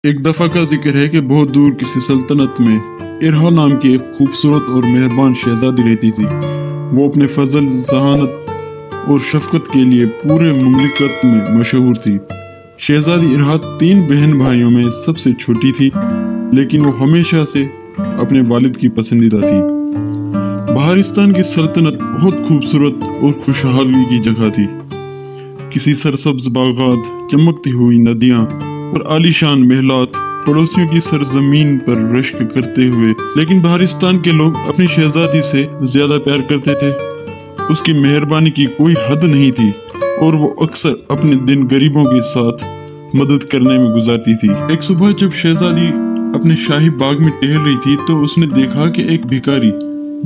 ایک دفعہ کا ذکر ہے کہ بہت دور کسی سلطنت میں ارہا نام کی ایک خوبصورت اور مہربان شہزادی رہتی تھی۔ وہ اپنے فضل، ذہانت اور شفقت کے لیے پورے مملکت میں مشہور تھی۔ شہزادی ارہا 3 بہن بھائیوں میں سب سے چھوٹی تھی، لیکن وہ ہمیشہ سے اپنے والد کی پسندیدہ تھی۔ بہارستان کی سلطنت بہت خوبصورت اور خوشحالی کی جگہ تھی۔ کسی سرسبز باغات، چمکتی ہوئی ندیاں اور عالیشان محلات پڑوسیوں کی سرزمین پر رشک کرتے ہوئے، لیکن بہارستان کے لوگ اپنی شہزادی سے زیادہ پیار کرتے تھے۔ اس کی مہربانی کی کوئی حد نہیں تھی اور وہ اکثر اپنے دن غریبوں کے ساتھ مدد کرنے میں گزارتی تھی۔ ایک صبح جب شہزادی اپنے شاہی باغ میں ٹہل رہی تھی تو اس نے دیکھا کہ ایک بھکاری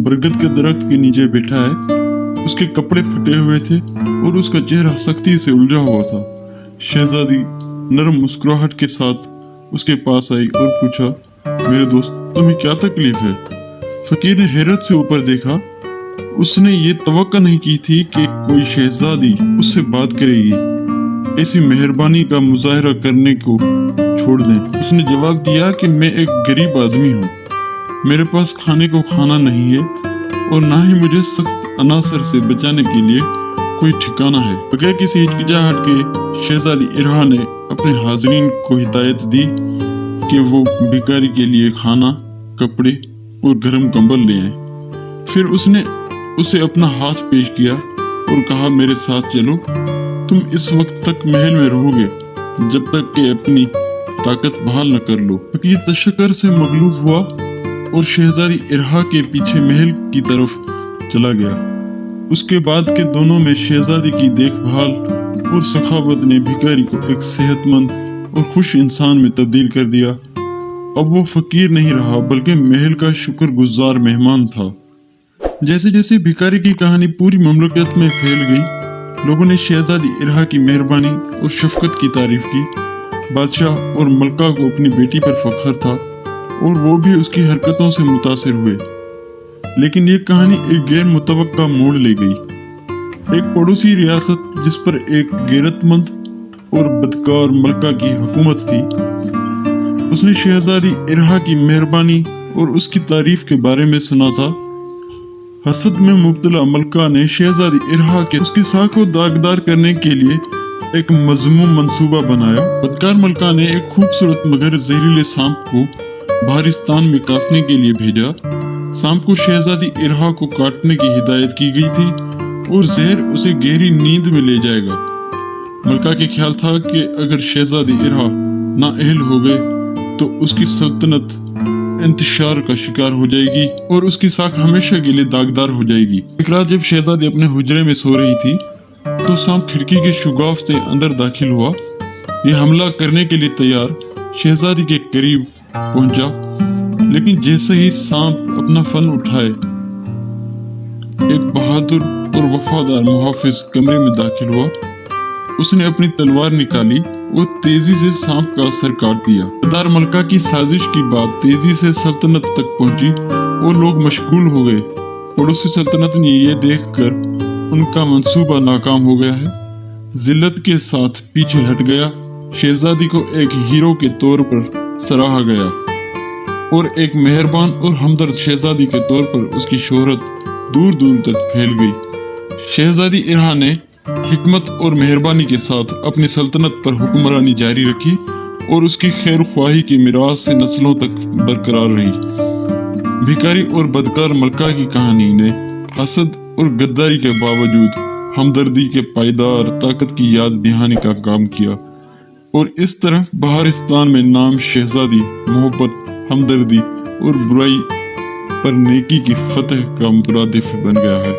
برگد کے درخت کے نیچے بیٹھا ہے۔ اس کے کپڑے پھٹے ہوئے تھے اور اس کا چہرہ سختی سے الجھا ہوا تھا۔ شہزادی نرم مسکراہٹ کے ساتھ اس کے پاس آئی اور پوچھا، میرے دوست، تمہیں کیا تکلیف ہے؟ فقیر نے حیرت سے اوپر دیکھا۔ اس نے یہ توقع نہیں کی تھی کہ کوئی شہزادی اس سے بات کرے گی۔ ایسی مہربانی کا مظاہرہ کرنے کو چھوڑ دیں۔ اس نے جواب دیا کہ میں ایک غریب آدمی ہوں، میرے پاس کھانے کو کھانا نہیں ہے اور نہ ہی مجھے سخت عناصر سے بچانے کے لیے کوئی ٹھکانہ ہے۔ بغیر کسی ہچکچاہٹ کے شہزادی ارہا نے اپنے حاضرین کو ہدایت دی کہ وہ بھکاری کے لیے کھانا، کپڑے اور گرم کمبل لے آئیں۔ پھر اس نے اسے اپنا ہاتھ پیش کیا اور کہا، میرے ساتھ چلو، تم اس وقت تک محل میں رہو گے جب تک کہ اپنی طاقت بحال نہ کر لو۔ فقیر تشکر سے مغلوب ہوا اور شہزادی ارہا کے پیچھے محل کی طرف چلا گیا۔ اس کے بعد کے دونوں میں شہزادی کی دیکھ بھال اور سخاوت نے بھکاری کو ایک صحت مند اور خوش انسان میں تبدیل کر دیا۔ اب وہ فقیر نہیں رہا بلکہ محل کا شکر گزار مہمان تھا۔ جیسے جیسے بھکاری کی کہانی پوری مملکت میں پھیل گئی، لوگوں نے شہزادی ارہا کی مہربانی اور شفقت کی تعریف کی۔ بادشاہ اور ملکہ کو اپنی بیٹی پر فخر تھا اور وہ بھی اس کی حرکتوں سے متاثر ہوئے۔ لیکن یہ کہانی ایک غیر متوقع موڑ لے گئی۔ ایک پڑوسی ریاست جس پر ایک غیرت مند اور بدکار ملکہ کی حکومت تھی، اس نے شہزادی ارہا کی مہربانی اور اس کی تعریف کے بارے میں سنا تھا۔ حسد میں مبتلا ملکہ نے شہزادی ارہا کے اس کی ساکھ کو داغدار کرنے کے لیے ایک مذموم منصوبہ بنایا۔ بدکار ملکہ نے ایک خوبصورت مگر زہریلے سانپ کو بہارستان میں کاسنے کے لیے بھیجا۔ سانپ کو شہزادی ارہا کو کاٹنے کی ہدایت کی گئی تھی اور زہر اسے گہری نیند میں لے جائے گا۔ ملکہ کے خیال تھا کہ اگر شہزادی ارہا نااہل ہو گئے تو اس کی سلطنت انتشار کا شکار ہو جائے گی اور اس کی ساکھ ہمیشہ کے لیے داغدار ہو جائے گی۔ ایک رات جب شہزادی اپنے حجرے میں سو رہی تھی تو سانپ کھڑکی کے شگاف سے اندر داخل ہوا۔ یہ حملہ کرنے کے لیے تیار شہزادی کے قریب پہنچا، لیکن جیسے ہی سانپ اپنا فن اٹھائے، ایک بہادر اور وفادار محافظ کمرے میں داخل ہوا۔ اس نے اپنی تلوار نکالی اور تیزی سے سانپ کا سر کاٹ دیا۔ دار ملکہ کی سازش کی بات تیزی سے سلطنت تک پہنچی اور لوگ مشغول ہو گئے۔ پڑوسی سلطنت نے یہ دیکھ کر ان کا منصوبہ ناکام ہو گیا ہے، ذلت کے ساتھ پیچھے ہٹ گیا۔ شہزادی کو ایک ہیرو کے طور پر سراہا گیا اور ایک مہربان اور ہمدرد شہزادی کے طور پر اس کی شہرت دور دور تک پھیل گئی۔ شہزادی ارہا نے حکمت اور مہربانی کے ساتھ اپنی سلطنت پر حکمرانی جاری رکھی اور اس کی خیر خواہی کی میراث سے نسلوں تک برقرار رہی۔ بھکاری اور بدکار ملکہ کی کہانی نے حسد اور غداری کے باوجود ہمدردی کے پائیدار طاقت کی یاد دہانی کا کام کیا، اور اس طرح بہارستان میں نام شہزادی محبت، ہمدردی اور برائی پر نیکی کی فتح کا مترادف بن گیا ہے۔